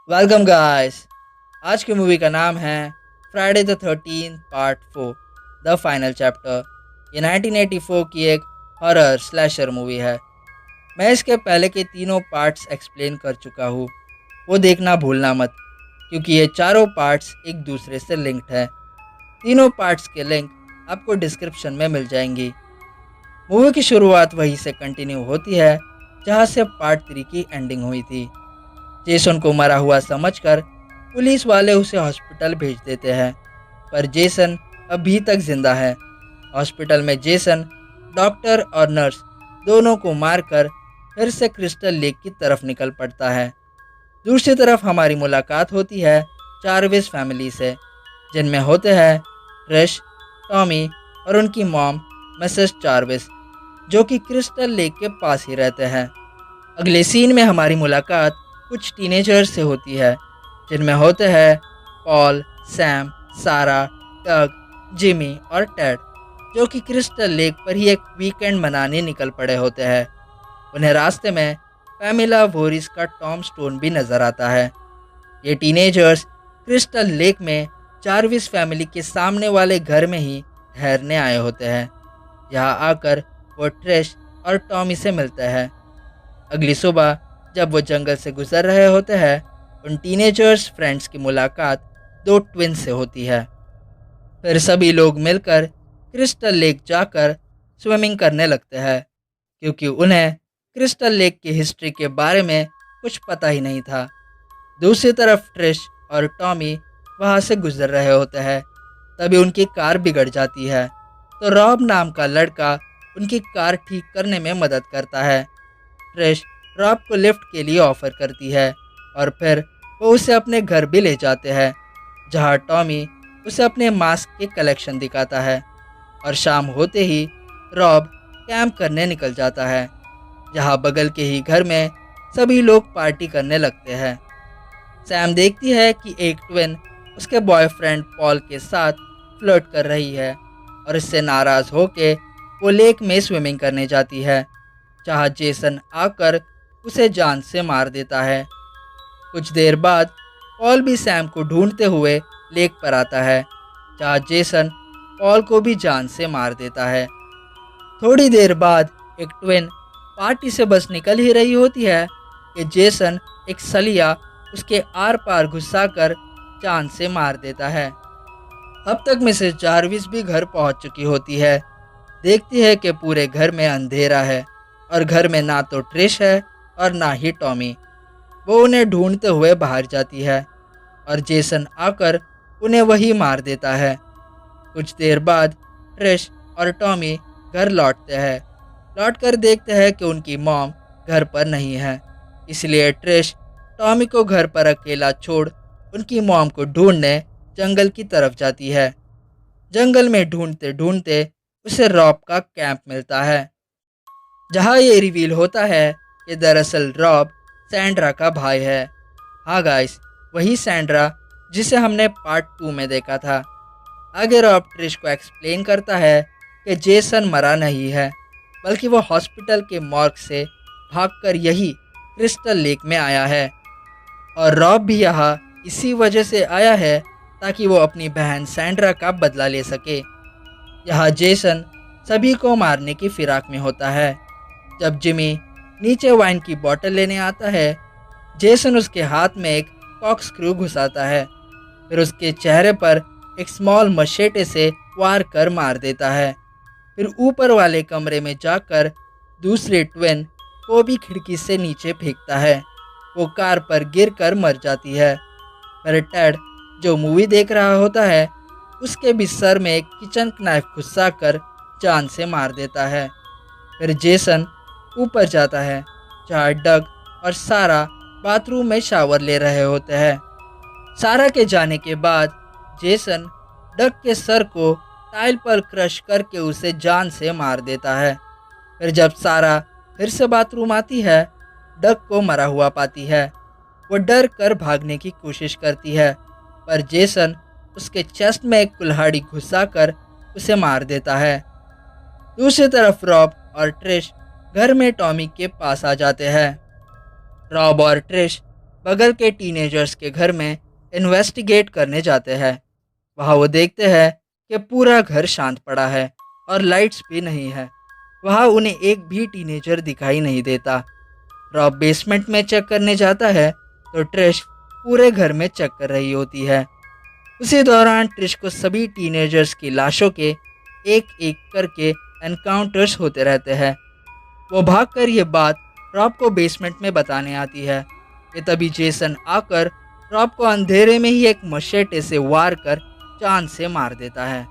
Welcome guys. आज की movie का नाम है Friday the 13 part 4 the final chapter. ये 1984 की एक हॉरर स्लैशर मूवी है। मैं इसके पहले के तीनों पार्ट्स एक्सप्लेन कर चुका हूँ, वो देखना भूलना मत, क्योंकि ये चारों पार्ट्स एक दूसरे से लिंक्ड है। तीनों पार्ट्स के लिंक आपको डिस्क्रिप्शन में मिल जाएंगी। मूवी की शुरुआत वहीं से कंटिन्यू होती है जहाँ से पार्ट 3 की एंडिंग हुई थी। जेसन को मरा हुआ समझकर पुलिस वाले उसे हॉस्पिटल भेज देते हैं, पर जेसन अभी तक जिंदा है। हॉस्पिटल में जेसन डॉक्टर और नर्स दोनों को मारकर फिर से क्रिस्टल लेक की तरफ निकल पड़ता है। दूसरी तरफ हमारी मुलाकात होती है चार्विस फैमिली से, जिनमें होते हैं ट्रिश, टॉमी और उनकी मॉम मिसेस चार्विस, जो कि क्रिस्टल लेक के पास ही रहते हैं। अगले सीन में हमारी मुलाकात कुछ टीनेजर्स से होती है, जिनमें होते हैं पॉल, सैम, सारा, डग, जिमी और टेड, जो कि क्रिस्टल लेक पर ही एक वीकेंड मनाने निकल पड़े होते हैं। उन्हें रास्ते में पैमिला वोरिस का टॉम स्टोन भी नज़र आता है। ये टीनेजर्स क्रिस्टल लेक में चार्विस फैमिली के सामने वाले घर में ही ठहरने आए होते हैं। यहाँ आकर वो ट्रेश और टॉमी से मिलते हैं। अगली सुबह जब वो जंगल से गुजर रहे होते हैं, उन टीनेजर्स फ्रेंड्स की मुलाकात दो ट्विंस से होती है। फिर सभी लोग मिलकर क्रिस्टल लेक जाकर स्विमिंग करने लगते हैं, क्योंकि उन्हें क्रिस्टल लेक की हिस्ट्री के बारे में कुछ पता ही नहीं था। दूसरी तरफ ट्रिश और टॉमी वहाँ से गुजर रहे होते हैं, तभी उनकी कार बिगड़ जाती है। तो रॉब नाम का लड़का उनकी कार ठीक करने में मदद करता है। ट्रिश रॉब को लिफ्ट के लिए ऑफर करती है और फिर वो उसे अपने घर भी ले जाते हैं, जहाँ टॉमी उसे अपने मास्क के कलेक्शन दिखाता है। और शाम होते ही रॉब कैंप करने निकल जाता है, जहाँ बगल के ही घर में सभी लोग पार्टी करने लगते हैं। सैम देखती है कि एक ट्विन उसके बॉयफ्रेंड पॉल के साथ फ्लर्ट कर रही है और इससे नाराज़ होके वो लेक में स्विमिंग करने जाती है, जहाँ जेसन आकर उसे जान से मार देता है। कुछ देर बाद पॉल भी सैम को ढूंढते हुए लेक पर आता है, जहाँ जेसन पॉल को भी जान से मार देता है। थोड़ी देर बाद एक ट्विन पार्टी से बस निकल ही रही होती है कि जेसन एक सलिया उसके आर पार घुसाकर जान से मार देता है। अब तक मिसेस जार्विस भी घर पहुंच चुकी होती है। देखती है कि पूरे घर में अंधेरा है और घर में ना तो ट्रिश है और ना ही टॉमी। वो उन्हें ढूंढते हुए बाहर जाती है और जेसन आकर उन्हें वही मार देता है। कुछ देर बाद ट्रिश और टॉमी घर लौटते हैं। लौटकर देखते हैं कि उनकी मॉम घर पर नहीं है, इसलिए ट्रिश टॉमी को घर पर अकेला छोड़ उनकी मॉम को ढूंढने जंगल की तरफ जाती है। जंगल में ढूंढते ढूंढते उसे रॉब का कैंप मिलता है, जहाँ ये रिवील होता है कि दरअसल रॉब सैंड्रा का भाई है। हाँ गाइस, वही सैंड्रा जिसे हमने पार्ट 2 में देखा था। आगे रॉब ट्रिश को एक्सप्लेन करता है कि जेसन मरा नहीं है, बल्कि वो हॉस्पिटल के मॉर्ग से भागकर यही क्रिस्टल लेक में आया है। और रॉब भी यहाँ इसी वजह से आया है ताकि वो अपनी बहन सैंड्रा का बदला ले सके। यहाँ जेसन सभी को मारने की फिराक में होता है। जब जिमी नीचे वाइन की बोतल लेने आता है, जेसन उसके हाथ में एक कॉक स्क्रू घुसाता है, फिर उसके चेहरे पर एक स्मॉल मशेटे से वार कर मार देता है। फिर ऊपर वाले कमरे में जाकर दूसरी ट्विन को भी खिड़की से नीचे फेंकता है। वो कार पर गिरकर मर जाती है। फिर टेड, जो मूवी देख रहा होता है, उसके भी सर में एक किचन नाइफ घुसा कर जान से मार देता है। फिर जेसन ऊपर जाता है, जहाँ डग और सारा बाथरूम में शावर ले रहे होते हैं। सारा के जाने के बाद जेसन डग के सर को टाइल पर क्रश करके उसे जान से मार देता है। फिर जब सारा फिर से बाथरूम आती है, डग को मरा हुआ पाती है। वो डर कर भागने की कोशिश करती है, पर जेसन उसके चेस्ट में एक कुल्हाड़ी घुसाकर उसे मार देता है। दूसरी तरफ रॉब और ट्रिश घर में टॉमी के पास आ जाते हैं। रॉब और ट्रिश बगल के टीनेजर्स के घर में इन्वेस्टिगेट करने जाते हैं। वहाँ वो देखते हैं कि पूरा घर शांत पड़ा है और लाइट्स भी नहीं है। वहाँ उन्हें एक भी टीनेजर दिखाई नहीं देता। रॉब बेसमेंट में चेक करने जाता है तो ट्रिश पूरे घर में चेक कर रही होती है। उसी दौरान ट्रिश को सभी टीनेजर्स की लाशों के एक एक करके एनकाउंटर्स होते रहते हैं। वो भागकर ये बात रॉब को बेसमेंट में बताने आती है कि तभी जेसन आकर रॉब को अंधेरे में ही एक मशेटे से वार कर जान से मार देता है।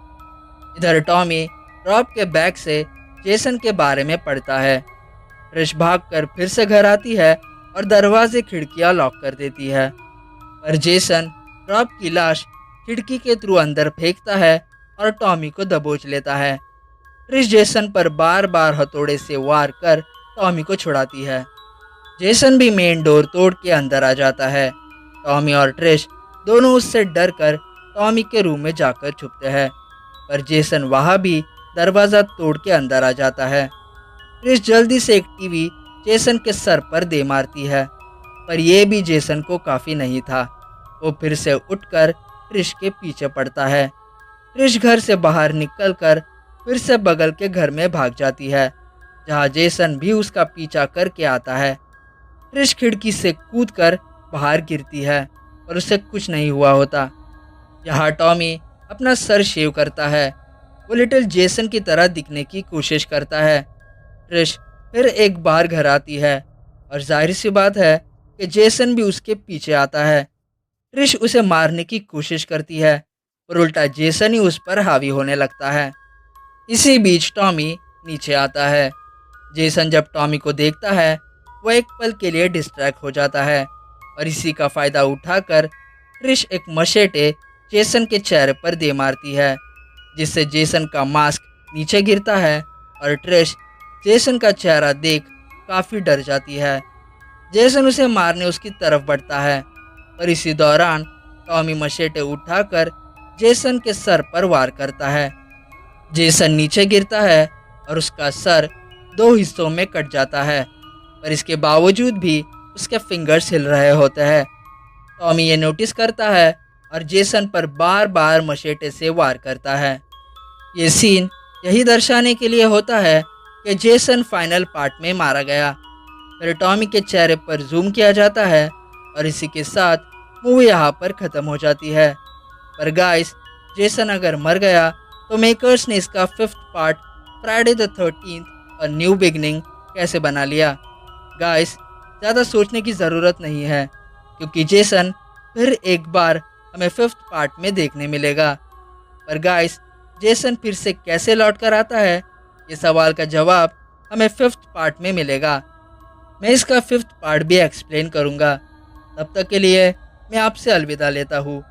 इधर टॉमी रॉब के बैग से जेसन के बारे में पढ़ता है। ट्रिश भागकर फिर से घर आती है और दरवाजे खिड़कियां लॉक कर देती है, पर जेसन रॉब की लाश खिड़की के थ्रू अंदर फेंकता है और टॉमी को दबोच लेता है। ट्रिश जेसन पर बार बार हथौड़े से वार कर टॉमी को छुड़ाती है। जेसन भी मेन डोर तोड़ के अंदर आ जाता है। टॉमी और ट्रिश दोनों उससे डर कर टॉमी के रूम में जाकर छुपते हैं, पर जेसन वहाँ भी दरवाज़ा तोड़ के अंदर आ जाता है। ट्रिश जल्दी से एक टीवी जेसन के सर पर दे मारती है, पर यह भी जेसन को काफ़ी नहीं था। वो फिर से उठकर ट्रिश के पीछे पड़ता है। ट्रिश घर से बाहर निकलकर फिर से बगल के घर में भाग जाती है, जहाँ जेसन भी उसका पीछा करके आता है। ट्रिश खिड़की से कूदकर बाहर गिरती है और उसे कुछ नहीं हुआ होता। यहाँ टॉमी अपना सर शेव करता है। वो लिटिल जेसन की तरह दिखने की कोशिश करता है। ट्रिश फिर एक बार घर आती है और जाहिर सी बात है कि जेसन भी उसके पीछे आता है। ट्रिश उसे मारने की कोशिश करती है और उल्टा जेसन ही उस पर हावी होने लगता है। इसी बीच टॉमी नीचे आता है। जेसन जब टॉमी को देखता है वो एक पल के लिए डिस्ट्रैक्ट हो जाता है और इसी का फ़ायदा उठाकर ट्रिश एक मशेटे जेसन के चेहरे पर दे मारती है, जिससे जेसन का मास्क नीचे गिरता है और ट्रिश जेसन का चेहरा देख काफ़ी डर जाती है। जेसन उसे मारने उसकी तरफ बढ़ता है, पर इसी दौरान टॉमी मशेटे उठाकर जेसन के सर पर वार करता है। जेसन नीचे गिरता है और उसका सर 2 हिस्सों में कट जाता है, पर इसके बावजूद भी उसके फिंगर्स हिल रहे होते हैं। टॉमी ये नोटिस करता है और जेसन पर बार बार मशेटे से वार करता है। ये सीन यही दर्शाने के लिए होता है कि जेसन फाइनल पार्ट में मारा गया। फिर टॉमी के चेहरे पर जूम किया जाता है और इसी के साथ मूवी यहाँ पर ख़त्म हो जाती है। पर गाइस, जेसन अगर मर गया तो मेकर्स ने इसका 5th part Friday the 13th a new beginning कैसे बना लिया। गाइस, ज़्यादा सोचने की ज़रूरत नहीं है, क्योंकि जेसन फिर एक बार हमें 5th पार्ट में देखने मिलेगा। पर गाइस, जेसन फिर से कैसे लौट कर आता है, ये सवाल का जवाब हमें 5th पार्ट में मिलेगा। मैं इसका 5th पार्ट भी एक्सप्लेन करूँगा। तब तक के लिए मैं आपसे अलविदा लेता हूँ।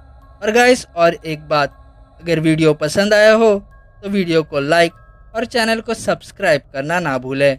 और गाइस, और एक बात, अगर वीडियो पसंद आया हो तो वीडियो को लाइक और चैनल को सब्सक्राइब करना ना भूलें।